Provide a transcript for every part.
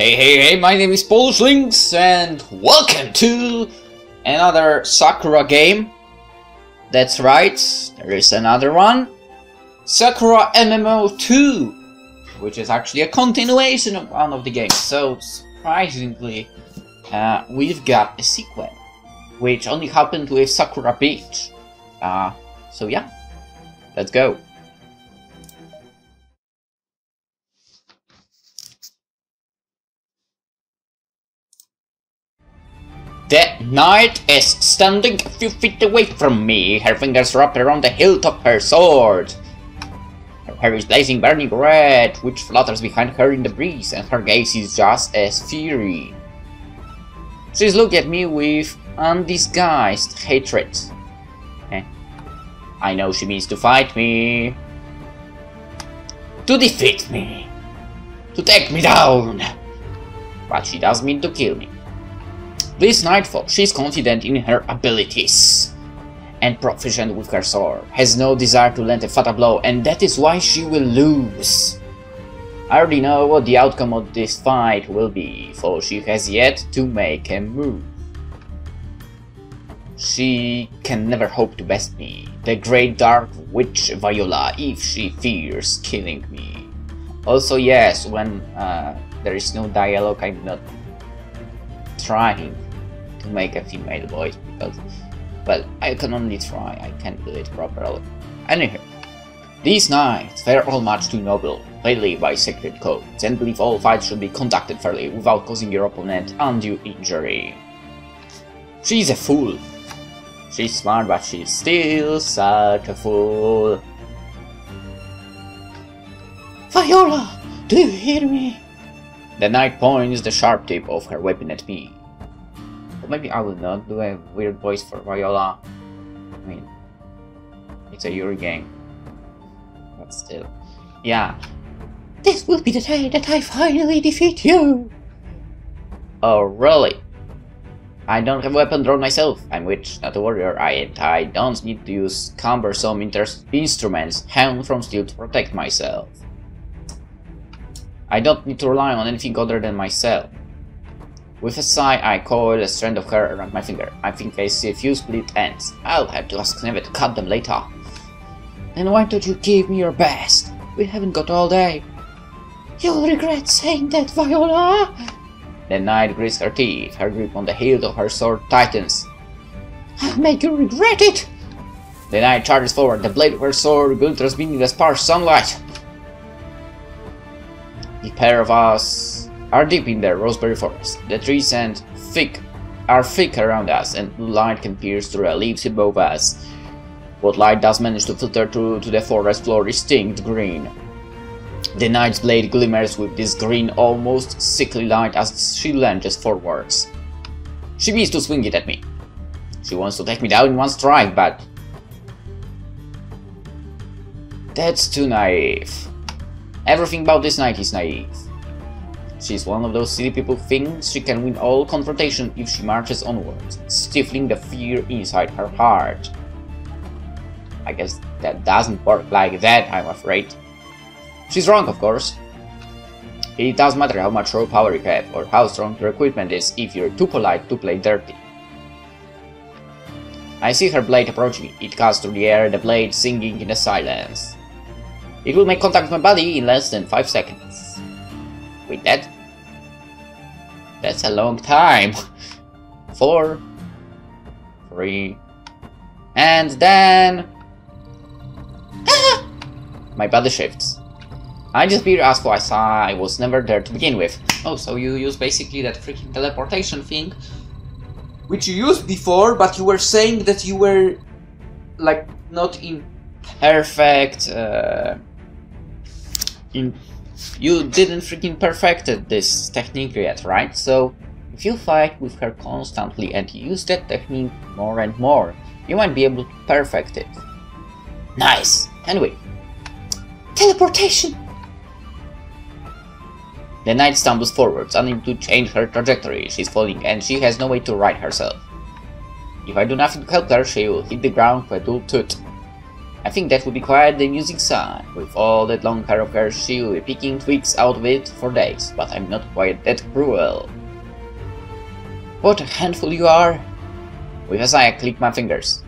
Hey, my name is PolishLynx and welcome to another Sakura game. That's right, there is another one. Sakura MMO 2, which is actually a continuation of one of the games. So, surprisingly, we've got a sequel, which only happened with Sakura Beach. So yeah, let's go. The knight is standing a few feet away from me, her fingers wrapped around the hilt of her sword. Her hair is blazing burning red, which flutters behind her in the breeze, and her gaze is just as fiery. She's looking at me with undisguised hatred. I know she means to fight me, to defeat me, to take me down, but she does mean to kill me. This nightfall, she is confident in her abilities and proficient with her sword, has no desire to land a fatal blow, and that is why she will lose. I already know what the outcome of this fight will be, for she has yet to make a move. She can never hope to best me, the great dark witch Viola, if she fears killing me. Also yes, when there is no dialogue, I'm not trying to make a female voice because, well, I can only try, I can't do it properly. Anyway, these knights, they're all much too noble. They live by sacred codes and believe all fights should be conducted fairly without causing your opponent undue injury. She's a fool. She's smart, but she's still such a fool. Viola, do you hear me? The knight points the sharp tip of her weapon at me. But maybe I will not do a weird voice for Viola. I mean, it's a Yuri game. But still. Yeah. This will be the day that I finally defeat you! Oh, really? I don't have a weapon drawn myself. I'm witch, not a warrior, and I don't need to use cumbersome instruments hewn from steel to protect myself. I don't need to rely on anything other than myself. With a sigh, I coil a strand of hair around my finger. I think I see a few split ends. I'll have to ask Neve to cut them later. Then why don't you give me your best? We haven't got all day. You'll regret saying that, Viola! The knight grits her teeth. Her grip on the hilt of her sword tightens. I'll make you regret it! The knight charges forward. The blade of her sword glitters beneath the sparse sunlight. The pair of us are deep in the roseberry forest. The trees are thick around us, and blue light can pierce through the leaves above us. What light does manage to filter through to the forest floor is distinct green. The knight's blade glimmers with this green, almost sickly light as she lunges forwards. She means to swing it at me. She wants to take me down in one strike, but that's too naive. Everything about this knight is naive. She's one of those silly people who thinks she can win all confrontation if she marches onwards, stifling the fear inside her heart. I guess that doesn't work like that, I'm afraid. She's wrong, of course. It doesn't matter how much raw power you have or how strong your equipment is if you're too polite to play dirty. I see her blade approach me. It cuts through the air, the blade singing in the silence. It will make contact with my body in less than 5 seconds. Wait, that's a long time. 4, 3, and then my body shifts. I just realized why I was never there to begin with. Oh, so you use basically that freaking teleportation thing, which you used before, but you were saying that you were like not in perfect. You didn't freaking perfected this technique yet, right? So if you fight with her constantly and use that technique more and more, you might be able to perfect it. Nice! Anyway. Teleportation! The knight stumbles forwards, unable to change her trajectory. She's falling and she has no way to right herself. If I do nothing to help her, she will hit the ground with a dull toot. I think that would be quite the amusing sight. With all that long hair of hers, she will be picking twigs out of it for days, but I'm not quite that cruel. What a handful you are! With a sigh, I click my fingers.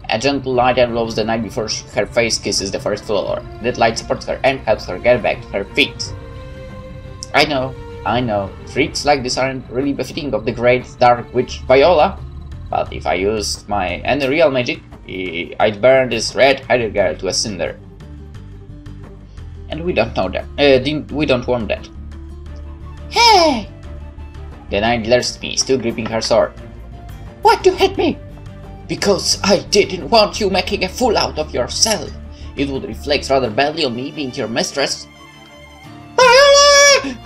A gentle light envelopes the night before her face kisses the first floor. That light supports her and helps her get back to her feet. I know, tricks like this aren't really befitting of the great dark witch Viola, but if I used any real magic, I'd burn this red-haired girl to a cinder. And we don't know that. We don't want that. Hey! The knight glares at me, still gripping her sword. Why'd you hit me? Because I didn't want you making a fool out of yourself. It would reflect rather badly on me being your mistress. Viola!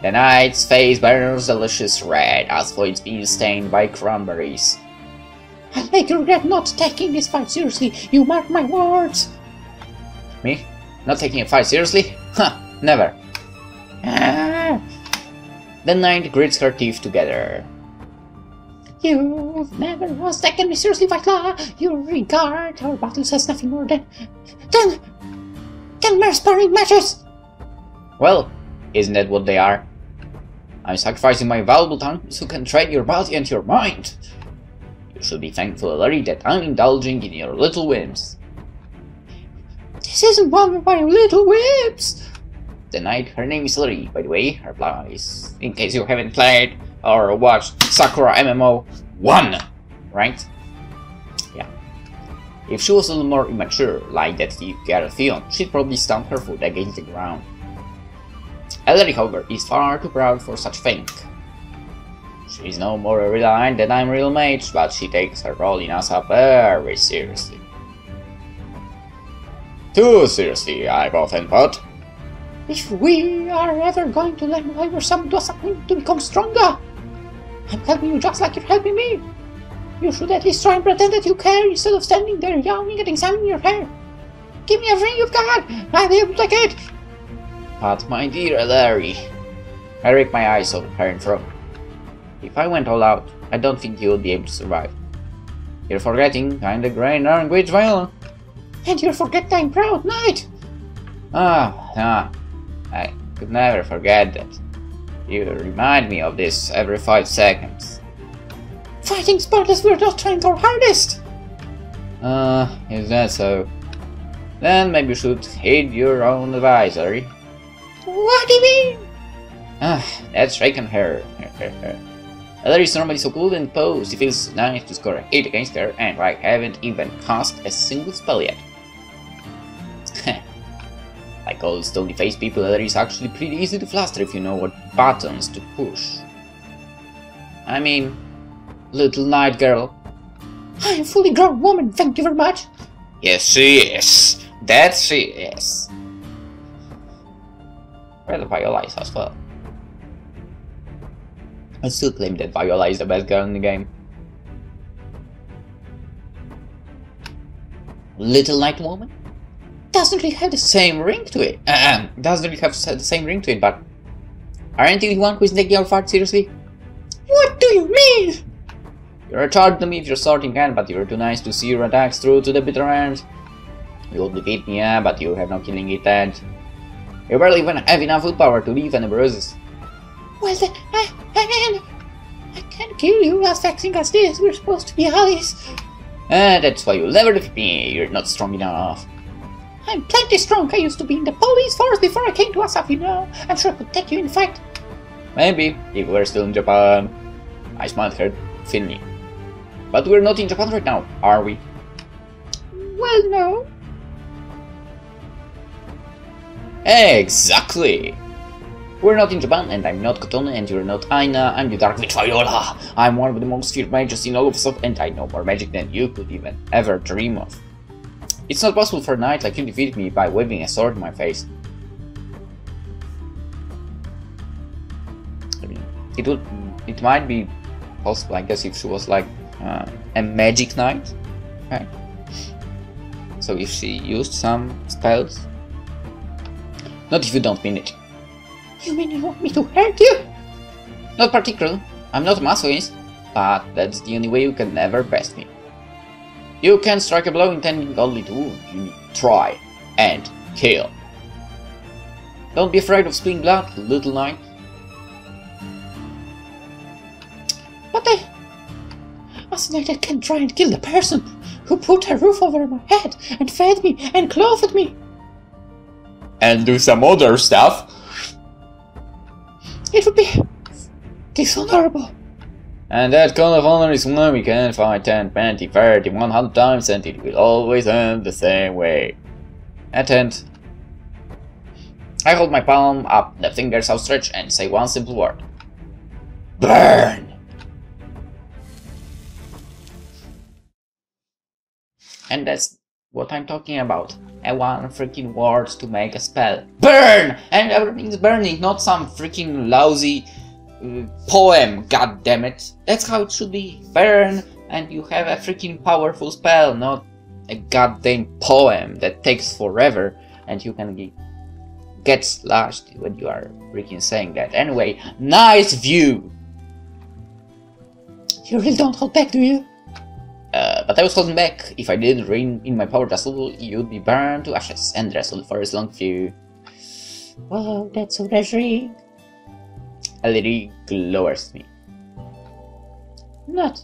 The knight's face burns delicious red, as though it's being stained by cranberries. I'll make you regret not taking this fight seriously, you mark my words! Me? Not taking a fight seriously? Huh, never. The knight grits her teeth together. You've never once taken me seriously, Viola. You regard our battles as nothing more than mere sparring matches. Well, isn't that what they are? I'm sacrificing my valuable time so you can train your body and your mind. You should be thankful, Larry, that I'm indulging in your little whims. This isn't one of my little whims. The knight, her name is Larry, by the way, replies, in case you haven't played or watched Sakura MMO 1, right? Yeah. If she was a little more immature, like that girl Theon, she'd probably stamp her foot against the ground. Ellery, however, is far too proud for such thing. She's no more a real knight than I'm a real mage, but she takes her role in Asaph very seriously. Too seriously, I've often thought. If we are ever going to learn why we're summoned to Asaph to become stronger, I'm helping you just like you're helping me. You should at least try and pretend that you care instead of standing there yawning and examining your hair. Give me everything you've got, I'll be able to take it. But my dear Larry, I rake my eyes over her and frown. If I went all out, I don't think you would be able to survive. You're forgetting I'm the great dark witch Viola. And you're forgetting I'm proud knight. No, I could never forget that. You remind me of this every 5 seconds. Fighting's pointless, we're not trying our hardest! Is that so? Then maybe you should heed your own advisory. What do you mean? That's shaken her. Ellery is normally so cool and posed, it feels nice to score a hit against her, and I haven't even cast a single spell yet. Like all stony-faced people, Ellery is actually pretty easy to fluster if you know what buttons to push. I mean, little knight girl. I'm a fully grown woman, thank you very much. Yes, she is. That she is. Well, Viola is as well. I still claim that Viola is the best girl in the game. Little knight woman? Doesn't really have the same ring to it. Doesn't really have the same ring to it, but aren't you the one who is taking your fart seriously? What do you mean? You're a child to me if you're sorting hand, but you're too nice to see your attacks through to the bitter end. You'll defeat me, yeah, but you have no killing it and you barely even have enough willpower to leave any bruises. Well then, I can't kill you as vexing as this. We're supposed to be allies. That's why you'll never defeat me. You're not strong enough. I'm plenty strong. I used to be in the police force before I came to Asaph, you know. I'm sure I could take you in a fight. Maybe, if we're still in Japan. I smiled her thinly. But we're not in Japan right now, are we? Well, no. Exactly. We're not in Japan, and I'm not Kotone, and you're not Aina. I'm the Dark Witch Viola. I'm one of the most feared mages in all of Asaph, and I know more magic than you could even ever dream of. It's not possible for a knight like you to defeat me by waving a sword in my face. I mean, it might be possible, I guess, if she was like a magic knight. Okay. So if she used some spells. Not if you don't mean it. You mean you want me to hurt you? Not particularly. I'm not a masochist, but that's the only way you can never best me. You can strike a blow intending only to wound. You need to try and kill. Don't be afraid of spilling blood, little knight. But as a knight, I can try and kill the person who put a roof over my head and fed me and clothed me. And do some other stuff. It would be dishonorable. And that kind of honor is when we can fight 10, 20, 30, 100 times and it will always end the same way. Attend. I hold my palm up, the fingers outstretched, and say one simple word. Burn! And that's what I'm talking about. And one freaking word to make a spell. Burn! And everything's burning, not some freaking lousy poem, god damn it. That's how it should be. Burn, and you have a freaking powerful spell, not a goddamn poem that takes forever and you can get slashed when you are freaking saying that. Anyway, nice view! You really don't hold back, do you? But I was holding back. If I didn't rein in my power vessel, you'd be burned to ashes and wrestled for as long as you. Wow, that's so reassuring. A lady glowers me. Not.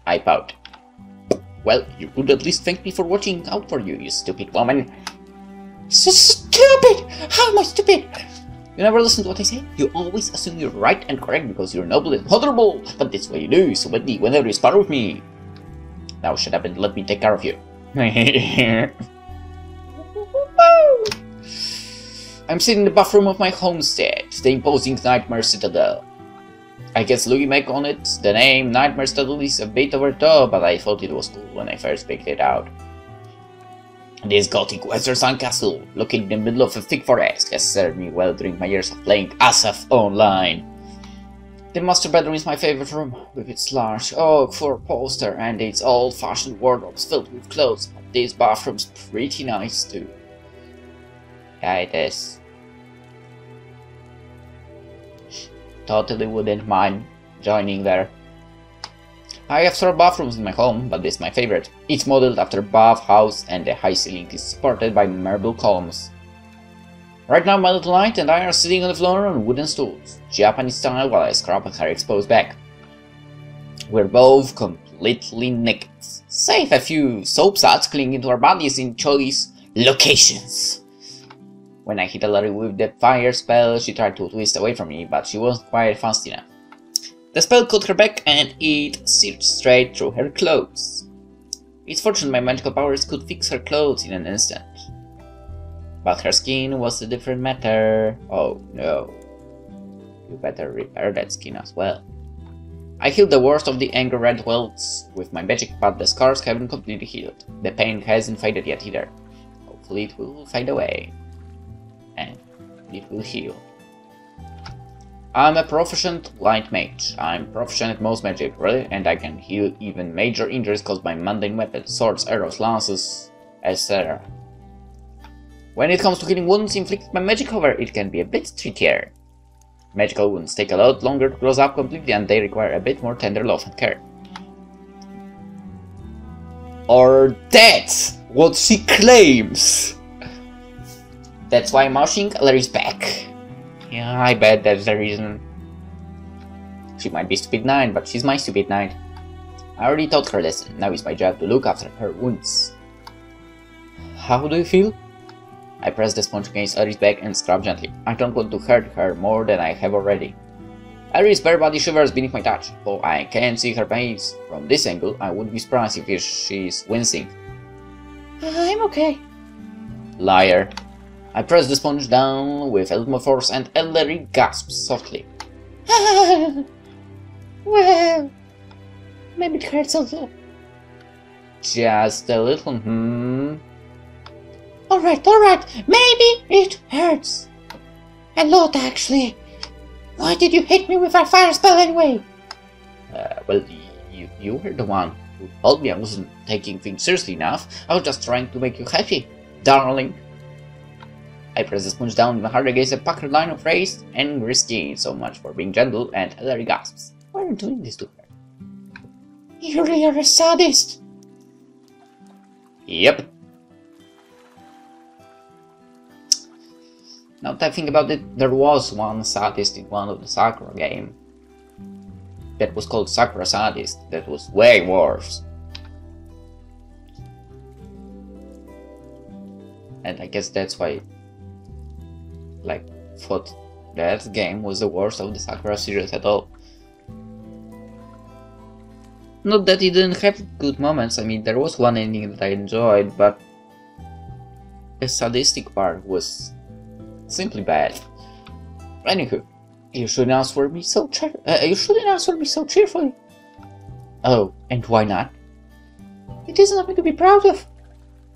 I pout. Well, you could at least thank me for watching out for you, you stupid woman. So stupid! How am I stupid? You never listen to what I say? You always assume you're right and correct because you're noble and honorable. But that's what you do, so let me whenever you spar with me. Now shut up and let me take care of you. I'm sitting in the bathroom of my homestead, the imposing Nightmare Citadel. I guess looking back on it, the name Nightmare Citadel is a bit over top, but I thought it was cool when I first picked it out. This gothic western sandcastle, located in the middle of a thick forest, has served me well during my years of playing Asaph online. The master bedroom is my favorite room, with its large oak four-poster and its old-fashioned wardrobes filled with clothes, but this bathroom's pretty nice too. Yeah, it is. Totally wouldn't mind joining there. I have several bathrooms in my home, but this is my favorite. It's modeled after a bath house and the high ceiling is supported by marble columns. Right now my little knight and I are sitting on the floor on wooden stools, Japanese style, while I scrub at her exposed back. We're both completely naked, save a few soap suds clinging to our bodies in choice locations. When I hit Ellery with the fire spell, she tried to twist away from me, but she wasn't quite fast enough. The spell caught her back and it seared straight through her clothes. It's fortunate my magical powers could fix her clothes in an instant. But her skin was a different matter. Oh no. You better repair that skin as well. I healed the worst of the anger red welts with my magic, but the scars haven't completely healed. The pain hasn't faded yet either. Hopefully it will fade away. And it will heal. I'm a proficient light mage. I'm proficient at most magic, really, and I can heal even major injuries caused by mundane weapons, swords, arrows, lances, etc. When it comes to healing wounds inflicted by magic, however, it can be a bit trickier. Magical wounds take a lot longer to close up completely and they require a bit more tender love and care. Or that's what she claims! That's why I'm washing Larry's back. Yeah, I bet that's the reason. She might be stupid knight, but she's my stupid knight. I already taught her lesson, now it's my job to look after her wounds. How do you feel? I press the sponge against Aries' back and scrub gently. I don't want to hurt her more than I have already. Aries' bare body shivers beneath my touch. Though I can't see her face from this angle, I would be surprised if she's wincing. I'm okay. Liar. I press the sponge down with a little more force and Ellery gasps softly. Well, maybe it hurts a little. Just a little, Alright, maybe it hurts. A lot, actually. Why did you hit me with a fire spell anyway? Well, you were the one who told me I wasn't taking things seriously enough. I was just trying to make you happy, darling. I press the sponge down even harder against a puckered line of raised, angry skin. So much for being gentle, and Ellery gasps. Why are you doing this to her? You really are a sadist. Yep. Now that I think about it, there was one sadist in one of the Sakura game that was called Sakura Sadist, that was way worse. And I guess that's why, like, thought that game was the worst of the Sakura series at all. Not that it didn't have good moments, I mean, there was one ending that I enjoyed, but the sadistic part was simply bad. Anywho, you shouldn't answer me so cheerfully. Oh, and why not? It isn't something to be proud of.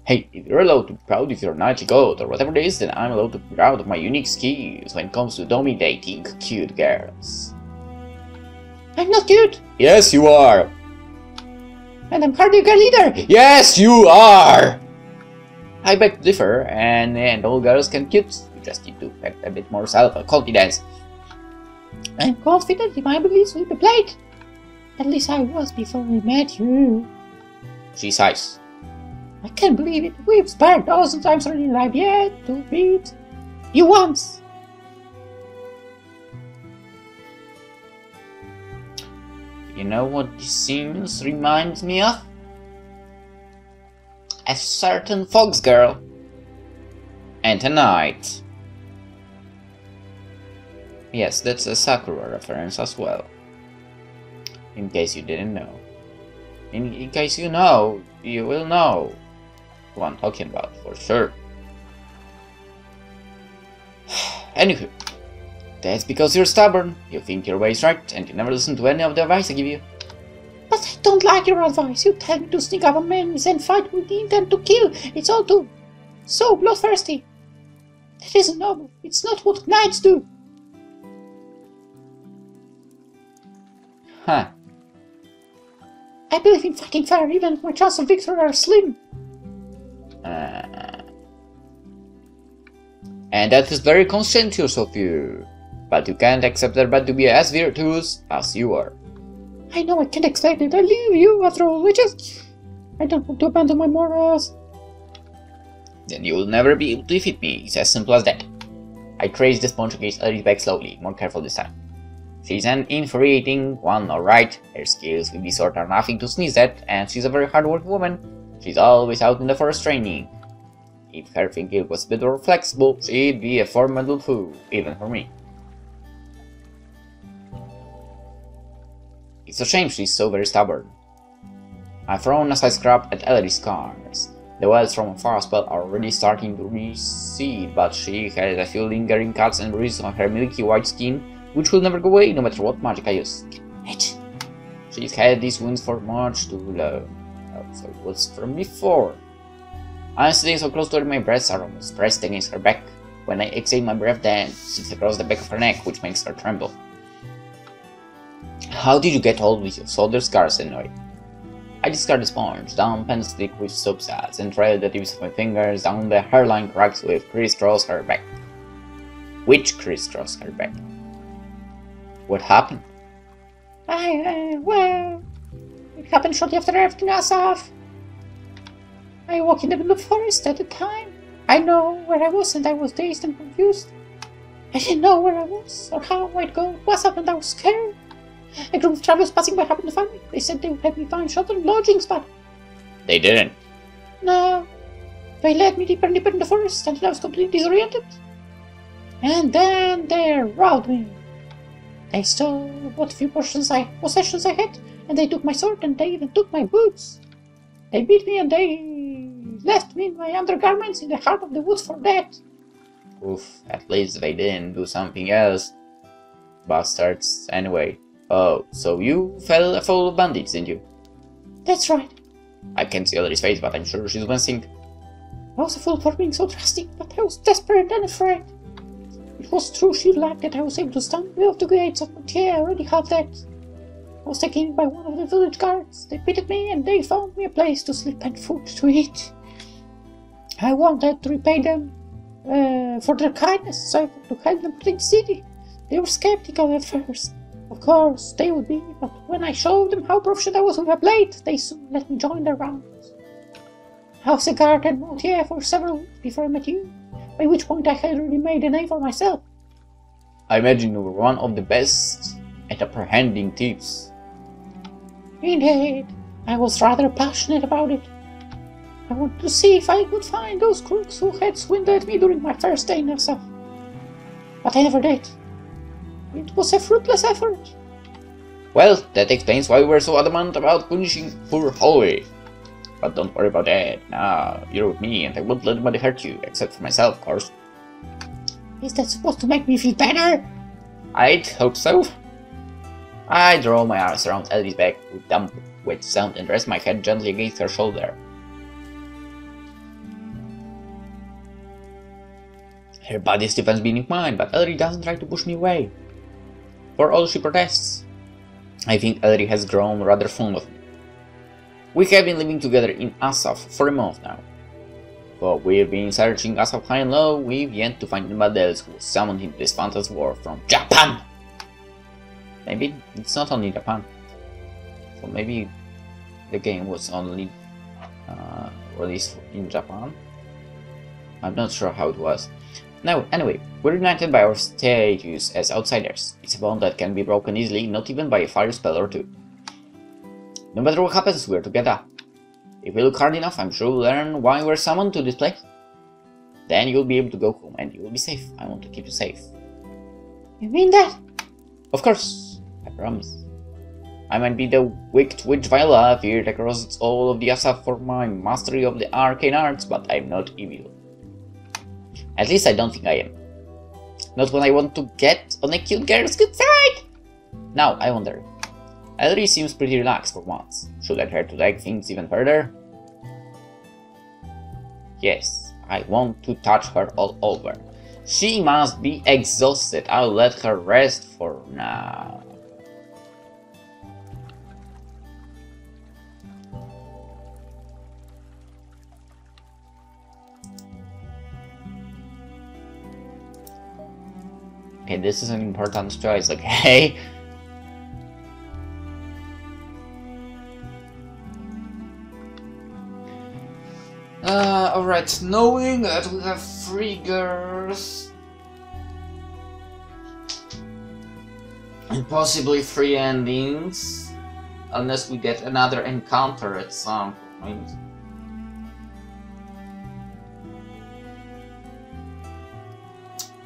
Hey, if you're allowed to be proud of your naughty goat or whatever it is, then I'm allowed to be proud of my unique skills when it comes to dominating cute girls. I'm not cute. Yes, you are. And I'm hardly a girl either. Yes, you are. I beg to differ, and all girls can cute. You just need to have a bit more self-confidence. I'm confident in my beliefs will be played. At least I was before we met you. She sighs. I can't believe it. We've sparred 1,000 times already and I've yet to beat you once. You know what this seems reminds me of? A certain fox girl. And a knight. Yes, that's a Sakura reference as well. In case you didn't know. In case you know, you will know who I'm talking about for sure. Anywho, that's because you're stubborn. You think your way is right, and you never listen to any of the advice I give you. But I don't like your advice. You tell me to sneak up on enemies and fight with the intent to kill. It's all too so bloodthirsty. That isn't noble. It's not what knights do. Huh. I believe in fighting fair, even if my chances of victory are slim. And that is very conscientious of you. But you can't accept that bad to be as virtuous as you are. I know I can't expect it. I leave you after all. I don't want to abandon my morals. Then you will never be able to defeat me. It's as simple as that. I trace the sponge against Ellery's back slowly, more careful this time. She's an infuriating one, alright. Her skills with this sort are nothing to sneeze at, and she's a very hard-working woman. She's always out in the forest training. If her thinking was a bit more flexible, she'd be a formidable foe, even for me. It's a shame she's so very stubborn. I've thrown aside scrap at Ellery's scars. The wells from a far spell are already starting to recede, but she has a few lingering cuts and bruises on her milky white skin, which will never go away no matter what magic I use. She's had these wounds for much too long. Oh, so it was from before. I'm sitting so close to her, my breasts are almost pressed against her back. When I exhale, my breath then sits across the back of her neck, which makes her tremble. How did you get all with your soldier scars anyway? I discard the sponge, dump and stick with soap suds, and trail the tips of my fingers down the hairline cracks with crisscross her back. Which crisscross her back? What happened? Well, it happened shortly after everything, Asaph. I walked in the middle of the forest at the time. I know where I was and I was dazed and confused. I didn't know where I was or how I'd go. What happened? I was scared. A group of travelers passing by happened to find me. They said they would help me find shelter and lodgings, but... They didn't. No. They led me deeper and deeper in the forest until I was completely disoriented. And then they robbed me. They stole what few possessions I had, and they took my sword and they even took my boots. They beat me and they left me in my undergarments in the heart of the woods for dead. Oof, at least they didn't do something else. Bastards. Anyway. Oh, so you fell full of bandits, didn't you? That's right. I can't see Ellery's face, but I'm sure she's wincing. I was a fool for being so drastic, but I was desperate and afraid. It was through sheer luck that I was able to stand way off the gates of Montier. I already had that. I was taken by one of the village guards. They pitied me and they found me a place to sleep and food to eat. I wanted to repay them for their kindness, so I had to help them protect the city. They were skeptical at first. Of course, they would be, but when I showed them how proficient I was with a blade, they soon let me join their ranks. I was a guard at Montier for several weeks before I met you, by which point I had already made a name for myself. I imagine you were one of the best at apprehending thieves. Indeed, I was rather passionate about it. I wanted to see if I could find those crooks who had swindled me during my first day in Asaph. But I never did. It was a fruitless effort. Well, that explains why we were so adamant about punishing poor Holloway. But don't worry about that. Now, you're with me and I won't let anybody hurt you, except for myself, of course. Is that supposed to make me feel better? I'd hope so. I draw my arms around Ellie's back with dumb, wet sound and rest my head gently against her shoulder. Her body's defense being mine, but Ellery doesn't try to push me away. For all she protests. I think Ellery has grown rather fond of me. We have been living together in Asaph for a month now. Though we've been searching Asaph high and low, we've yet to find anybody else who was summoned into this fantasy world from Japan! Maybe it's not only Japan. So maybe the game was only released in Japan. I'm not sure how it was. Now, anyway, we're united by our status as outsiders. It's a bond that can be broken easily, not even by a fire spell or two. No matter what happens, we're together. If we look hard enough, I'm sure we'll learn why we're summoned to this place. Then you'll be able to go home and you'll be safe. I want to keep you safe. You mean that? Of course, I promise. I might be the wicked witch Viola, feared across all of the Asaph for my mastery of the arcane arts, but I'm not evil. At least I don't think I am. Not when I want to get on a cute girl's good side! Now, I wonder. Ellery seems pretty relaxed for once. Should I try to drag things even further? Yes, I want to touch her all over. She must be exhausted. I'll let her rest for now. Okay, this is an important choice, okay? Alright, knowing that we have 3 girls and possibly 3 endings, unless we get another encounter at some point.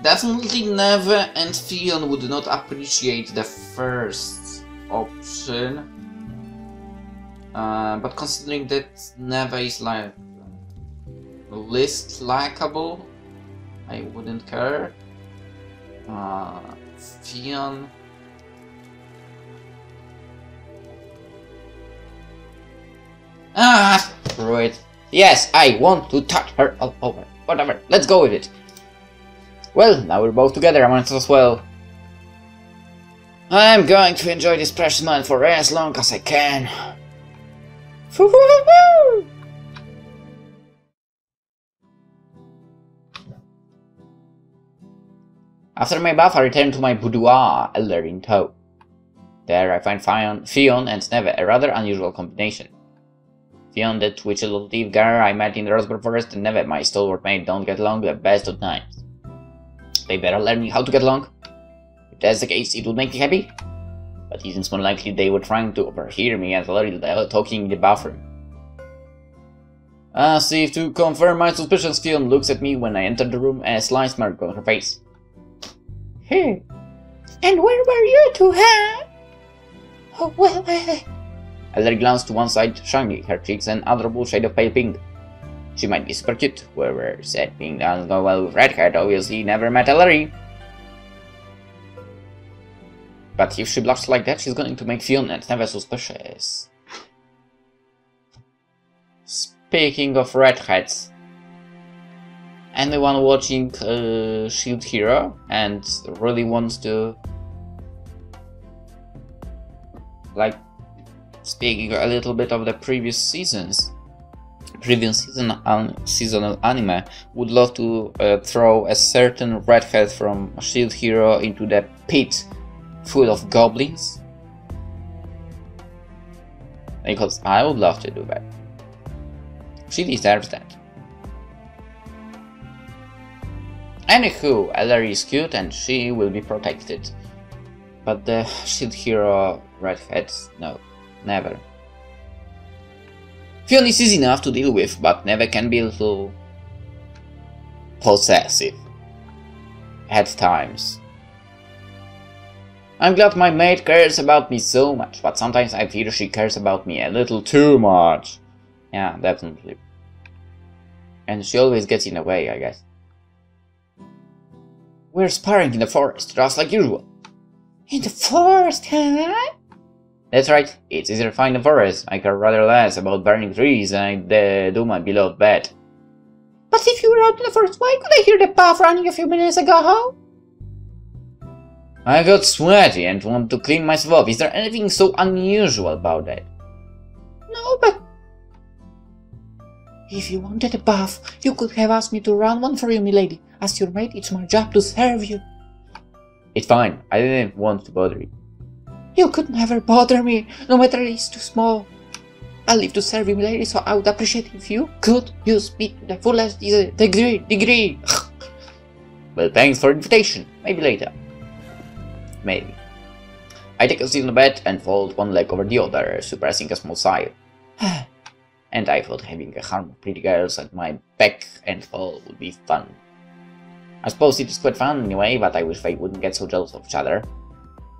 Definitely Neve and Theon would not appreciate the first option, but considering that Neve is like least likable, I wouldn't care. Theon. Screw it. Yes, I want to touch her all over. Whatever, let's go with it. Well, now we're both together, I might as well. I'm going to enjoy this precious moment for as long as I can. After my bath, I return to my boudoir, Elder in tow. There I find Theon and Neve, a rather unusual combination. Theon, the twitchy little thief girl I met in the Roseburg Forest, and Neve, my stalwart mate, don't get along the best of times. They better learn me how to get along. If that's the case, it would make me happy. But it seems more likely they were trying to overhear me and talking in the bathroom. As if to confirm my suspicions, Theon looks at me when I enter the room, a sly smirk on her face. Hey, and where were you two, huh? Oh, well, Ellery glanced to one side, showing her cheeks an adorable shade of pale pink. She might be super cute, whoever said pink doesn't go well with redhead, obviously never met Ellery. But if she blushes like that, she's going to make Theon and Neve suspicious. Speaking of redheads, anyone watching Shield Hero and really wants to, like, speaking a little bit of the previous season seasonal anime, would love to throw a certain redhead from Shield Hero into the pit full of goblins, because I would love to do that. She deserves that. Anywho, Ellery is cute and she will be protected. But the shield hero redheads, no, never. Fiona is easy enough to deal with, but never can be a little possessive at times. I'm glad my mate cares about me so much, but sometimes I feel she cares about me a little too much. Yeah, definitely. And she always gets in the way, I guess. We're sparring in the forest, just like usual. In the forest, huh? That's right, it's easier to find the forest. I care rather less about burning trees than I do my beloved bed. But if you were out in the forest, why could I hear the puff running a few minutes ago? I got sweaty and want to clean myself off. Is there anything so unusual about that? No, but... If you wanted a bath, you could have asked me to run one for you, milady. As your mate, it's my job to serve you. It's fine, I didn't want to bother you. You could never bother me, no matter it's too small. I live to serve you, milady, so I would appreciate if you could use me to the fullest degree. Well, thanks for the invitation. Maybe later. Maybe. I take a seat on the bed and fold one leg over the other, suppressing a small sigh. And I thought having a harm of pretty girls at my beck and call would be fun. I suppose it is quite fun anyway, but I wish they wouldn't get so jealous of each other.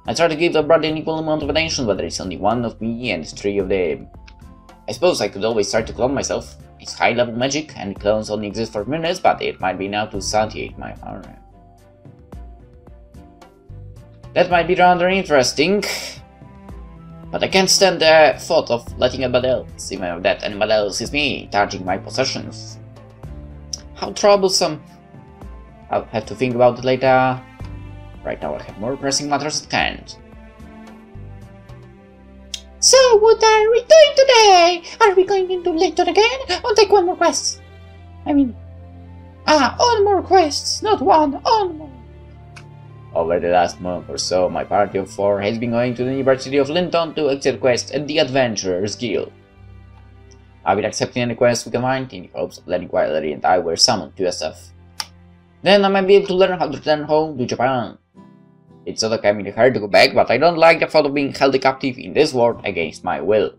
I try to give the brother an equal amount of attention, but there is only one of me and 3 of them. I suppose I could always try to clone myself. It's high-level magic, and clones only exist for minutes, but it might be enough to satiate my heart. That might be rather interesting. But I can't stand the thought of letting anybody else, even if that anybody else is me, touching my possessions. How troublesome. I'll have to think about it later. Right now I have more pressing matters at hand. So, what are we doing today? Are we going into Layton again? Or take one more quest? On more quests, not one, on more. Over the last month or so, my party of 4 has been going to the University of Linton to accept quests at the Adventurers Guild. I've been accepting any quests we can find in the hopes of letting Viola and I were summoned to Asaph. Then I might be able to learn how to return home to Japan. It's not like I'm in a hurry to go back, but I don't like the thought of being held captive in this world against my will.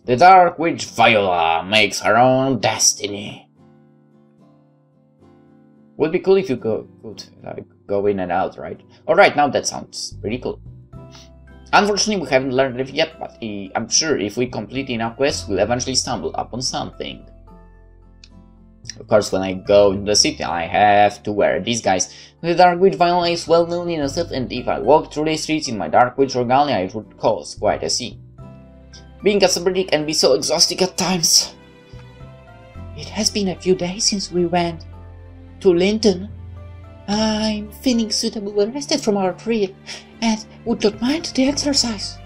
The Dark Witch Viola makes her own destiny. Would be cool if you could go in and out, right? Alright, now that sounds pretty cool. Unfortunately, we haven't learned it yet, but I'm sure if we complete enough quests, we'll eventually stumble upon something. Of course, when I go into the city, I have to wear these guys. The Dark Witch Viola is well known in itself, and if I walked through the streets in my Dark Witch regalia, it would cause quite a scene. Being a celebrity can be so exhausting at times. It has been a few days since we went to Linton. I'm feeling suitably rested from our trip, and would not mind the exercise.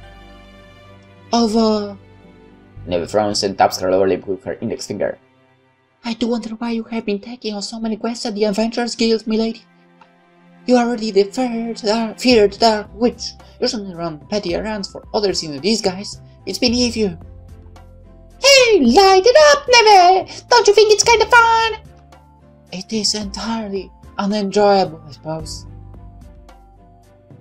Neve frowns and taps her lower lip with her index finger. I do wonder why you have been taking on so many quests at the Adventurers Guild, milady. You are already the feared Dark Witch. You shouldn't run petty errands for others in disguise. It's beneath you. Hey, light it up, Neve! Don't you think it's kind of fun? It is entirely unenjoyable, I suppose.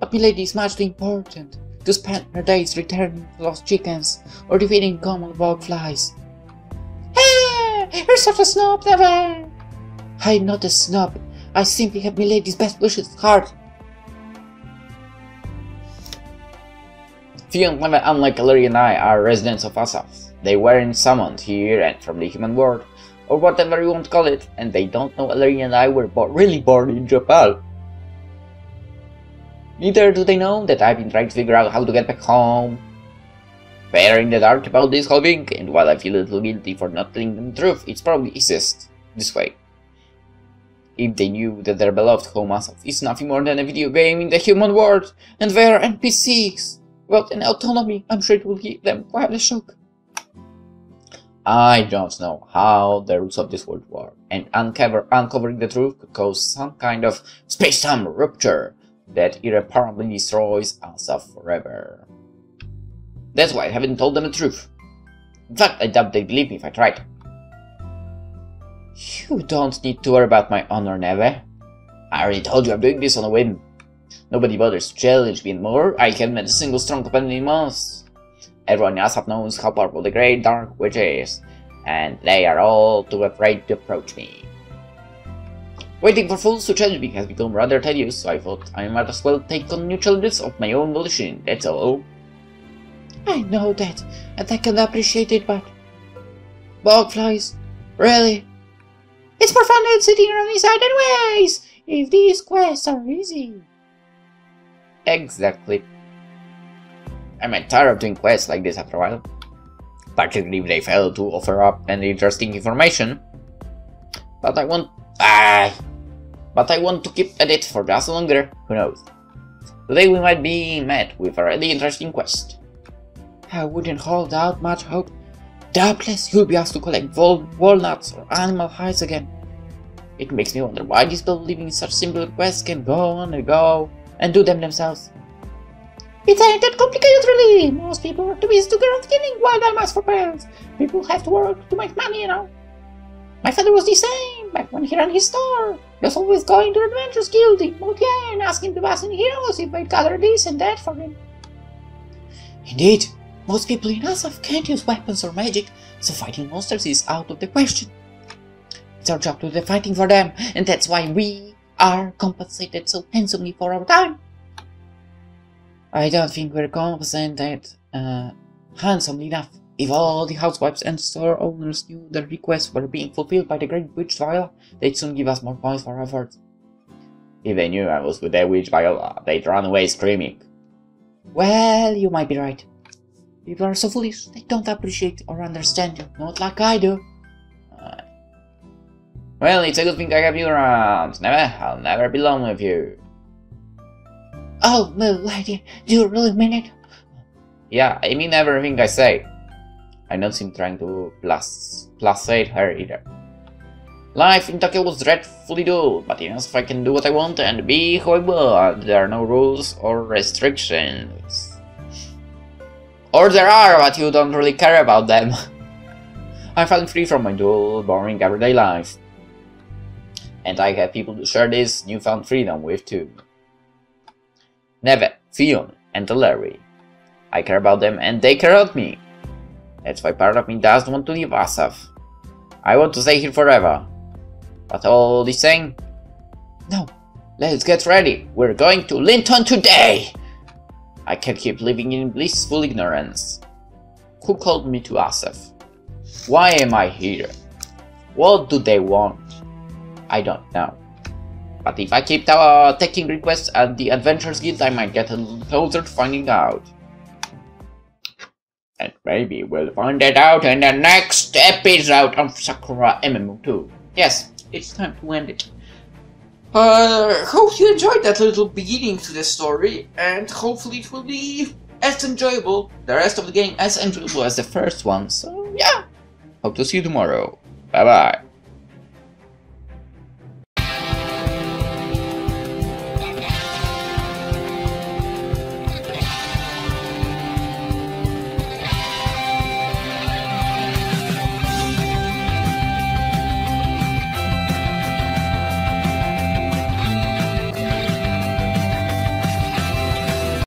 But milady is much too important to spend her days returning lost chickens or defeating common bog flies. Hey, you're such a snob, Neve! I'm not a snob. I simply have milady's best wishes at heart. Fiona and Neve, unlike Ellery and I, are residents of Asaph. They weren't summoned here and from the human world, or whatever you want to call it, and they don't know Ellery and I were really born in Japan. Neither do they know that I've been trying to figure out how to get back home. They're in the dark about this whole thing, and while I feel a little guilty for not telling them the truth, it's probably easiest this way. If they knew that their beloved home Asaph is nothing more than a video game in the human world, and they are NPCs without an autonomy, I'm sure it will give them quite a shock. I don't know how the roots of this world work, and uncovering the truth could cause some kind of space-time rupture that irreparably destroys Asaph forever. That's why I haven't told them the truth. In fact, I doubt they'd believe me if I tried. You don't need to worry about my honor, Neve. I already told you I'm doing this on a whim. Nobody bothers to challenge me anymore. I haven't met a single strong opponent in months. Everyone in Asaph knows how powerful the Great Dark Witch is, and they are all too afraid to approach me. Waiting for fools to challenge me has become rather tedious, so I thought I might as well take on new challenges of my own volition, that's all. I know that, and I can appreciate it, but... Bogflies? Really? It's more fun than sitting around inside anyways, if these quests are easy. Exactly. I'm tired of doing quests like this after a while. Particularly if they fail to offer up any interesting information. But I want to keep at it for just longer, who knows. Today we might be met with a really interesting quest. I wouldn't hold out much hope. Doubtless you'll be asked to collect walnuts or animal hides again. It makes me wonder why these people living in such simple quests can go on and go and do them themselves. It ain't that complicated really. Most people are too busy to go around killing wild animals for pearls. People have to work to make money, you know. My father was the same back when he ran his store. He was always going to Adventures Guild in Motier and asking the Bassin heroes if they'd gather this and that for him. Indeed, most people in Asaph can't use weapons or magic, so fighting monsters is out of the question. It's our job to do the fighting for them, and that's why we are compensated so handsomely for our time. I don't think we're compensated handsomely enough. If all the housewives and store owners knew their requests were being fulfilled by the great witch Viola, they'd soon give us more points for our efforts. If they knew I was with the witch Viola, they'd run away screaming. Well, you might be right. People are so foolish, they don't appreciate or understand you, not like I do. Well, it's a good thing I have you around. I'll never be alone with you. Oh, little lady, do you really mean it? Yeah, I mean everything I say. I don't seem trying to placate her either. Life in Tokyo was dreadfully dull, but even if I can do what I want and be who I want, there are no rules or restrictions. Or there are, but you don't really care about them. I'm finally free from my dull, boring everyday life. And I have people to share this newfound freedom with too. Neve, Fion, and Larry. I care about them and they care about me. That's why part of me doesn't want to leave Asaph. I want to stay here forever. But all the same... No, let's get ready. We're going to Linton today! I can't keep living in blissful ignorance. Who called me to Asaph? Why am I here? What do they want? I don't know. But if I keep taking requests at the Adventures Guild, I might get a little closer to finding out. And maybe we'll find that out in the next episode of Sakura MMO 2. Yes, it's time to end it. Hope you enjoyed that little beginning to the story, and hopefully it will be as enjoyable, the rest of the game as enjoyable as the first one. So yeah, hope to see you tomorrow. Bye bye.